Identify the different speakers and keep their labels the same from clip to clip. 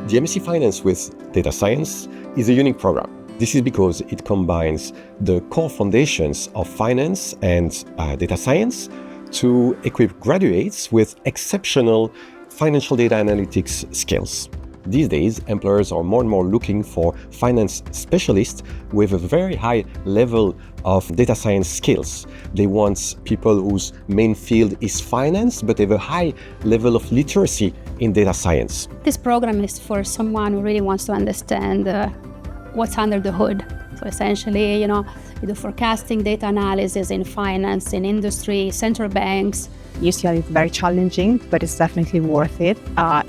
Speaker 1: The MSc Finance with Data Science is a unique program. This is because it combines the core foundations of finance and data science to equip graduates with exceptional financial data analytics skills. These days, employers are more and more looking for finance specialists with a very high level of data science skills. They want people whose main field is finance, but have a high level of literacy in data science.
Speaker 2: This program is for someone who really wants to understand what's under the hood. So essentially, you do forecasting, data analysis in finance, in industry, central banks.
Speaker 3: UCL is very challenging, but it's definitely worth it.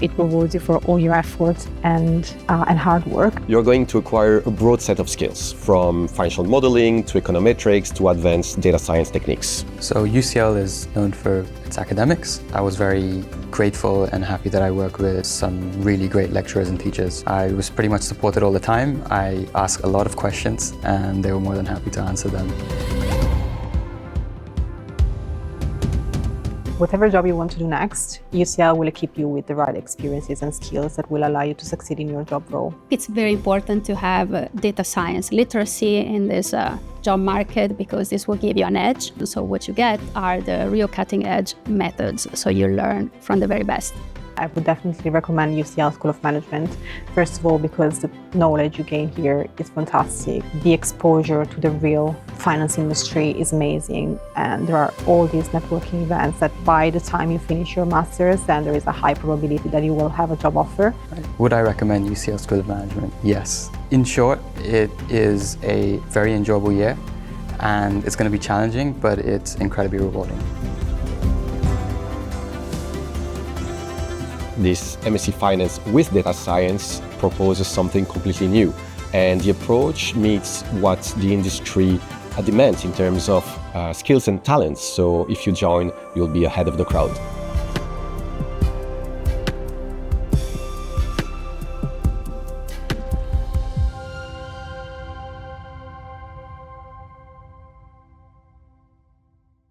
Speaker 3: It rewards you for all your effort and hard work.
Speaker 1: You're going to acquire a broad set of skills, from financial modeling to econometrics to advanced data science techniques.
Speaker 4: So UCL is known for its academics. I was very grateful and happy that I work with some really great lecturers and teachers. I was pretty much supported all the time. I asked a lot of questions and they were more than happy to answer them.
Speaker 3: Whatever job you want to do next, UCL will equip you with the right experiences and skills that will allow you to succeed in your job role.
Speaker 2: It's very important to have data science literacy in this job market because this will give you an edge. So what you get are the real cutting edge methods, so you learn from the very best.
Speaker 3: I would definitely recommend UCL School of Management. First of all, because the knowledge you gain here is fantastic. The exposure to the real finance industry is amazing. And there are all these networking events that by the time you finish your master's, then there is a high probability that you will have a job offer.
Speaker 4: Would I recommend UCL School of Management? Yes. In short, it is a very enjoyable year and it's going to be challenging, but it's incredibly rewarding.
Speaker 1: This MSc Finance with Data Science proposes something completely new, and the approach meets what the industry demands in terms of skills and talents. So if you join, you'll be ahead of the crowd.